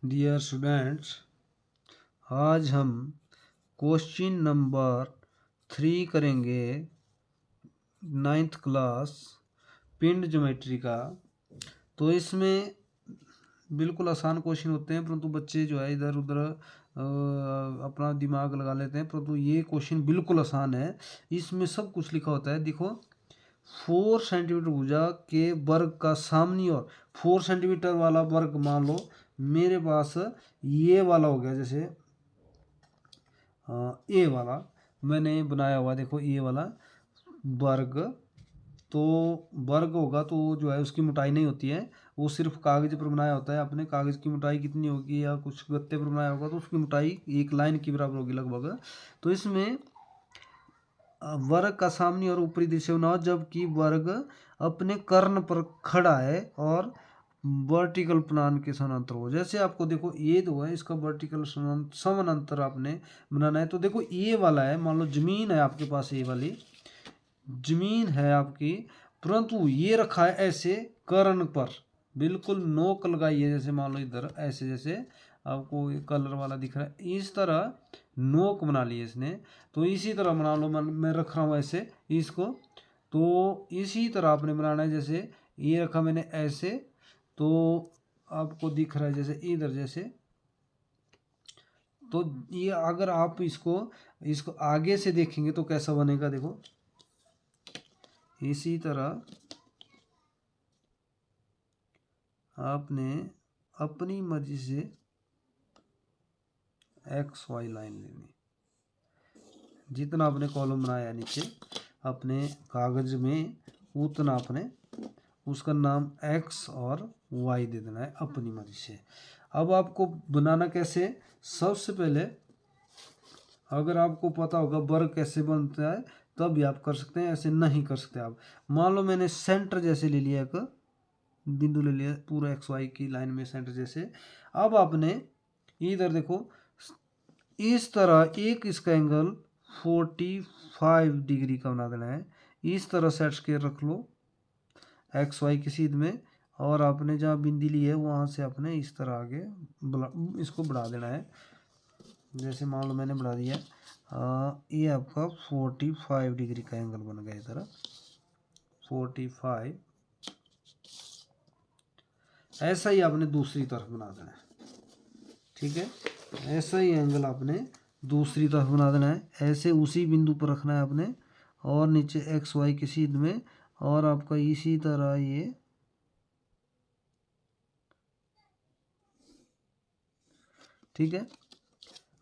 Dear students, आज हम question number 3 करेंगे 9th क्लास पिंड ज्योमेट्री का। तो इसमें बिल्कुल आसान क्वेश्चन होते हैं, परंतु बच्चे जो है इधर उधर अपना दिमाग लगा लेते हैं, परंतु ये क्वेश्चन बिल्कुल आसान है। इसमें सब कुछ लिखा होता है। देखो, 4 सेंटीमीटर भुजा के वर्ग का सामने और 4 सेंटीमीटर वाला वर्ग मान लो मेरे पास ये वाला हो गया। जैसे ए वाला मैंने बनाया हुआ, देखो ये वाला वर्ग। तो वर्ग होगा तो जो है उसकी मोटाई नहीं होती है, वो सिर्फ कागज पर बनाया होता है। अपने कागज की मोटाई कितनी होगी, या कुछ गत्ते पर बनाया होगा तो उसकी मोटाई एक लाइन की बराबर होगी लगभग। तो इसमें वर्ग का सामने और ऊपरी दिशा बनाओ जबकि वर्ग अपने कर्ण पर खड़ा है और वर्टिकल प्लान के समानांतर हो। जैसे आपको देखो ये जो है इसका वर्टिकल समानांतर आपने बनाना है। तो देखो ये वाला है, मान लो जमीन है आपके पास, ये वाली जमीन है आपकी, परंतु ये रखा है ऐसे कर्ण पर, बिल्कुल नोक लगाई है। जैसे मान लो इधर ऐसे, जैसे आपको ये कलर वाला दिख रहा है, इस तरह नोक बना ली है इसने। तो इसी तरह बना लो, मैं रख रहा हूँ ऐसे इसको। तो इसी तरह आपने बनाना है। जैसे ये रखा मैंने ऐसे, तो आपको दिख रहा है जैसे इधर जैसे। तो ये अगर आप इसको इसको आगे से देखेंगे तो कैसा बनेगा, देखो इसी तरह आपने अपनी मर्जी से एक्स वाई लाइन लेनी। जितना आपने कॉलम बनाया नीचे अपने कागज में, उतना आपने उसका नाम एक्स और वाई दे देना है अपनी मर्जी से। अब आपको बनाना कैसे, सबसे पहले अगर आपको पता होगा वर्ग कैसे बनता है तब भी आप कर सकते हैं, ऐसे नहीं कर सकते आप। मान लो मैंने सेंटर जैसे ले लिया, एक बिंदु ले लिया पूरा एक्स वाई की लाइन में सेंटर जैसे। अब आपने इधर देखो इस तरह एक इसका एंगल 45 डिग्री का बना देना है। इस तरह सेट स्क्वायर रख लो एक्स वाई की सीध में, और आपने जहाँ बिंदी ली है वहाँ से आपने इस तरह आगे इसको बढ़ा देना है। जैसे मान लो मैंने बढ़ा दिया, ये आपका 45 डिग्री का एंगल बन गया इधर 45। ऐसा ही आपने दूसरी तरफ बना देना है, ठीक है। ऐसा ही एंगल आपने दूसरी तरफ बना देना है, ऐसे उसी बिंदु पर रखना है आपने, और नीचे एक्स वाई की सीध में, और आपका इसी तरह ये ठीक है।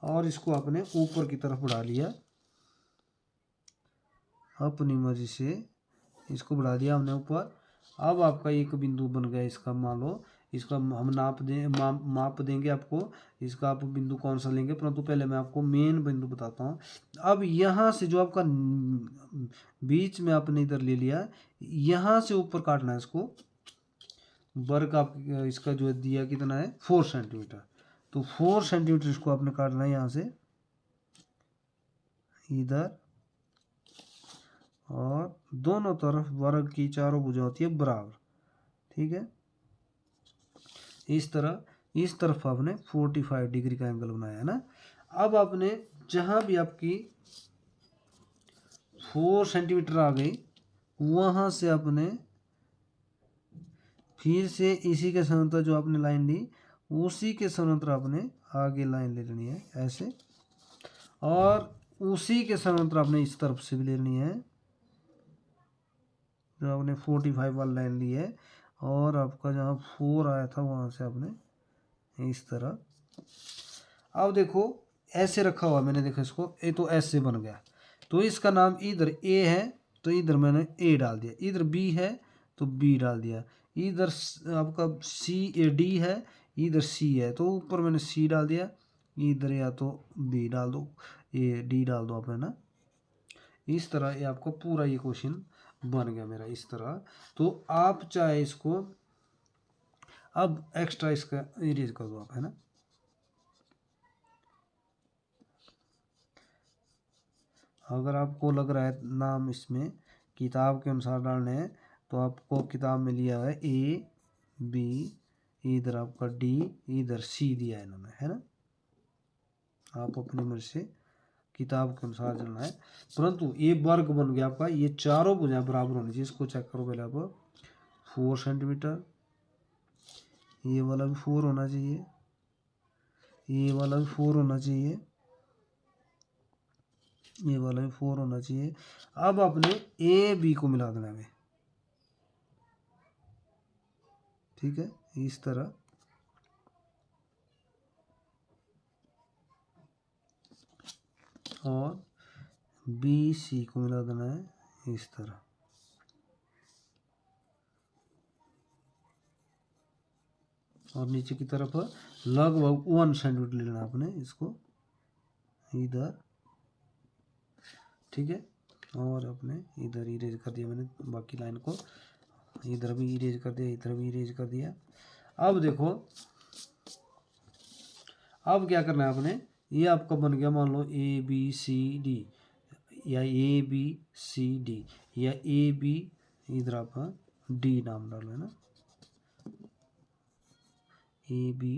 और इसको आपने ऊपर की तरफ बढ़ा लिया अपनी मर्जी से, इसको बढ़ा दिया हमने ऊपर। अब आपका एक बिंदु बन गया इसका, मान लो इसका हम माप देंगे आपको, इसका आप बिंदु कौन सा लेंगे, परंतु पहले मैं आपको मेन बिंदु बताता हूँ। अब यहाँ से जो आपका बीच में आपने इधर ले लिया, यहाँ से ऊपर काटना है इसको। वर्ग आप इसका जो दिया कितना है 4 सेंटीमीटर, तो 4 सेंटीमीटर इसको आपने काटना है यहाँ से इधर, और दोनों तरफ वर्ग की चारों भुजा होती है बराबर, ठीक है। इस तरफ आपने 45 डिग्री का एंगल बनाया है ना। अब आपने जहां भी आपकी 4 सेंटीमीटर आ गई, वहां से आपने फिर से इसी के समांतर जो आपने लाइन ली, उसी के समांतर आपने आगे लाइन ले लेनी है ऐसे, और उसी के समांतर आपने इस तरफ से भी ले लेनी है जो आपने 45 वाली लाइन ली है, और आपका जहाँ 4 आया था वहां से आपने इस तरह। अब देखो ऐसे रखा हुआ मैंने, देखो इसको, ए तो ऐसे बन गया, तो इसका नाम इधर ए है तो इधर मैंने ए डाल दिया, इधर बी है तो बी डाल दिया, इधर आपका डी है, इधर सी है तो ऊपर मैंने सी डाल दिया, इधर या तो बी डाल दो, ये डी डाल दो आपने ना। इस तरह ये आपको पूरा ये क्वेश्चन बन गया मेरा इस तरह। तो आप चाहे इसको अब एक्स्ट्रा इसका इरेज कर दो आप, है ना। अगर आपको लग रहा है नाम इसमें किताब के अनुसार डालने हैं, तो आपको किताब में लिया है ए बी, इधर आपका डी, इधर सी दिया है इन्होंने, है ना। आप अपनी मर्जी से किताब के अनुसार चलना है, परंतु ये वर्ग बन गया आपका, ये चारों भुजाएं बराबर होनी चाहिए। इसको चेक करो पहले आप, 4 सेंटीमीटर, ये वाला भी 4 होना चाहिए, ये वाला भी 4 होना चाहिए, ये वाला भी 4 होना चाहिए। अब आपने ए बी को मिला देना है, ठीक है, इस तरह। और बी सी को मिला देना है इस तरह। और नीचे की तरफ लगभग 1 सेंटीमीटर ले लेना आपने इसको इधर, ठीक है। और अपने इधर इरेज कर दिया मैंने बाकी लाइन को, इधर भी इरेज कर दिया, इधर भी इरेज कर दिया। अब देखो, अब क्या करना है आपने, ये आपका बन गया मान लो ए बी सी डी, या ए बी सी डी, या ए बी, इधर आप डी नाम डालो, है ना, ए बी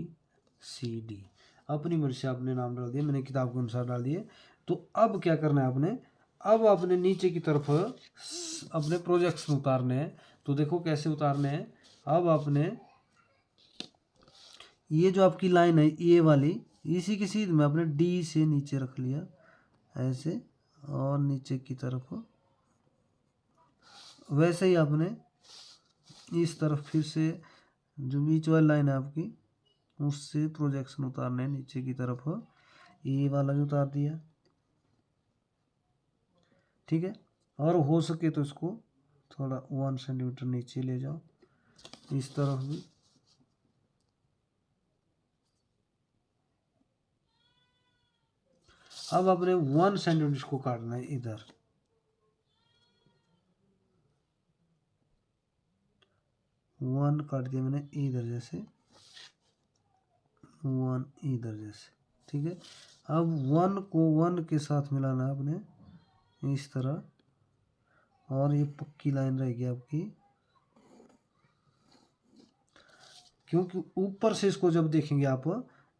सी डी, अपनी मर्जी से आपने नाम डाल दिया, मैंने किताब के अनुसार डाल दिए। तो अब क्या करना है आपने, अब आपने नीचे की तरफ अपने प्रोजेक्शन उतारने हैं। तो देखो कैसे उतारने हैं। अब आपने ये जो आपकी लाइन है ए वाली, इसी की सीध में आपने डी से नीचे रख लिया ऐसे, और नीचे की तरफ वैसे ही आपने इस तरफ फिर से जो बीच वाली लाइन है आपकी, उससे प्रोजेक्शन उतारने हैं नीचे की तरफ, ये वाला भी उतार दिया, ठीक है। और हो सके तो इसको थोड़ा 1 सेंटीमीटर नीचे ले जाओ, इस तरफ भी। अब आपने 1 सेंटीमीटर इसको काटना है इधर, 1 काट दिया मैंने इधर जैसे, 1 इधर जैसे, ठीक है। अब 1 को 1 के साथ मिलाना है आपने इस तरह, और ये पक्की लाइन रहेगी आपकी, क्योंकि ऊपर से इसको जब देखेंगे आप,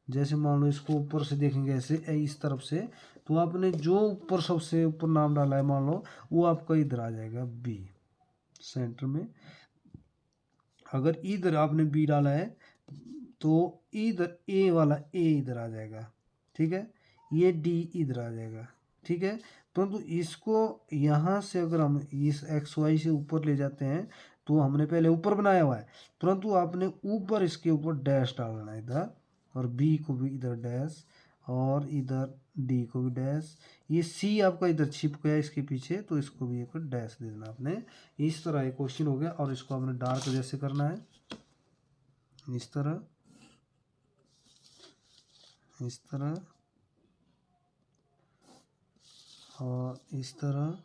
जैसे मान लो इसको ऊपर से देखेंगे ऐसे इस तरफ से, तो आपने जो ऊपर सबसे ऊपर नाम डाला है मान लो, वो आपका इधर आ जाएगा बी सेंटर में। अगर इधर आपने बी डाला है तो इधर ए वाला ए इधर आ जाएगा, ठीक है, ये डी इधर आ जाएगा, ठीक है। परंतु इसको यहाँ से अगर हम इस एक्स वाई से ऊपर ले जाते हैं, तो हमने पहले ऊपर बनाया हुआ है, परंतु आपने ऊपर इसके ऊपर डैश डालना है इधर, और बी को भी इधर डैश, और इधर डी को भी डैश। ये सी आपका इधर छिप गया इसके पीछे, तो इसको भी एक डैश दे देना आपने। इस तरह एक क्वेश्चन हो गया। और इसको आपने डार्क जैसे करना है इस तरह, इस तरह, और इस तरह।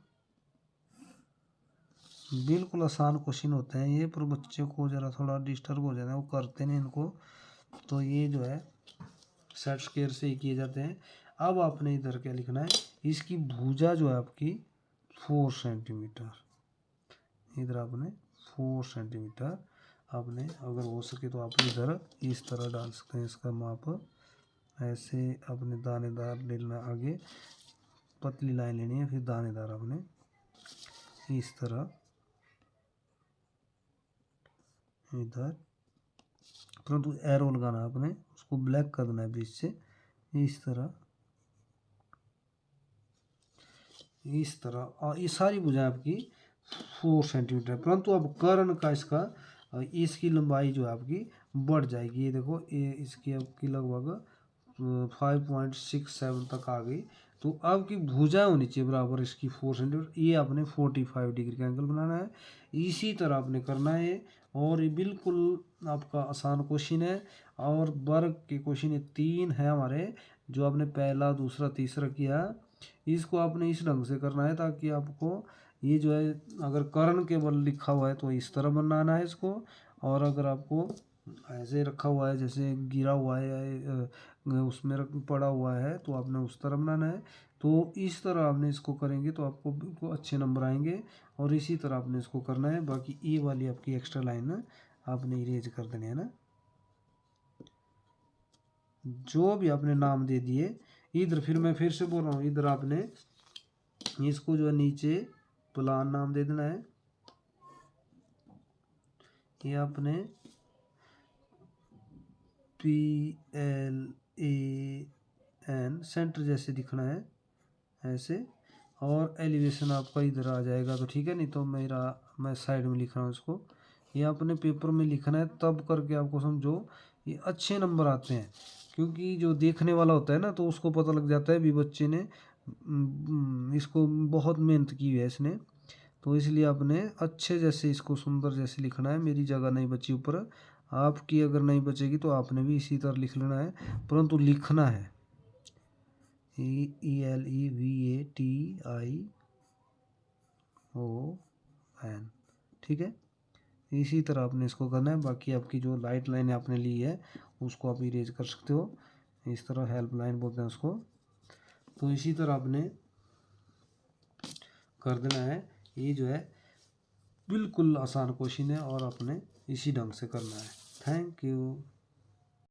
बिल्कुल आसान क्वेश्चन होते हैं ये, पर बच्चे को ज़रा थोड़ा डिस्टर्ब हो जाता है, वो करते नहीं इनको। तो ये जो है सेट स्क्वायर से ही किए जाते हैं। अब आपने इधर क्या लिखना है, इसकी भुजा जो है आपकी 4 सेंटीमीटर, इधर आपने 4 सेंटीमीटर आपने, अगर हो सके तो आप इधर इस तरह डाल सकते हैं इसका माप। ऐसे अपने दानेदार ले लेना, आगे पतली लाइन लेनी है, फिर दानेदार आपने इस तरह इधर, परंतु एरो लगाना आपने, उसको ब्लैक कर देना है बीच से इस तरह, इस तरह। और ये सारी भुजाएं आपकी 4 सेंटीमीटर है। परंतु अब कर्ण का इसका इसकी लंबाई जो है आपकी बढ़ जाएगी। ये देखो, ये इसकी आपकी लगभग 5.67 तक आ गई। तो अब की भुजाएं होनी चाहिए बराबर इसकी 4 सेंटीमीटर। ये आपने 45 डिग्री का एंगल बनाना है, इसी तरह आपने करना है। और ये बिल्कुल आपका आसान क्वेश्चन है। और वर्ग के क्वेश्चन ये 3 है हमारे, जो आपने पहला दूसरा तीसरा किया, इसको आपने इस ढंग से करना है ताकि आपको ये जो है, अगर कर्ण के बल लिखा हुआ है तो इस तरह बनाना है इसको, और अगर आपको ऐसे रखा हुआ है जैसे गिरा हुआ है या उसमें पड़ा हुआ है, तो आपने उस तरह बनाना है। तो इस तरह आपने इसको करेंगे तो आपको बिल्कुल अच्छे नंबर आएंगे। और इसी तरह आपने इसको करना है। बाकी ये वाली आपकी एक्स्ट्रा लाइन आपने इरेज कर देनी है ना। जो भी आपने नाम दे दिए, इधर फिर मैं फिर से बोल रहा हूँ, इधर आपने इसको जो है नीचे प्लान नाम दे देना है। ये आपने PLAN सेंटर जैसे दिखना है ऐसे, और एलिवेशन आपका इधर आ जाएगा तो ठीक है, नहीं तो मैं साइड में लिख रहा हूँ इसको। ये अपने पेपर में लिखना है, तब करके आपको समझो ये अच्छे नंबर आते हैं। क्योंकि जो देखने वाला होता है ना, तो उसको पता लग जाता है भी बच्चे ने इसको बहुत मेहनत की है इसने। तो इसलिए आपने अच्छे जैसे इसको सुंदर जैसे लिखना है। मेरी जगह नहीं बची ऊपर, आपकी अगर नहीं बचेगी तो आपने भी इसी तरह लिख लेना है, परंतु लिखना है ELEVATION, ठीक है। इसी तरह आपने इसको करना है। बाकी आपकी जो लाइट लाइन आपने ली है उसको आप इरेज कर सकते हो, इस तरह हेल्प लाइन बोलते हैं उसको। तो इसी तरह आपने कर देना है। ये जो है बिल्कुल आसान क्वेश्चन है और आपने इसी ढंग से करना है। Thank you.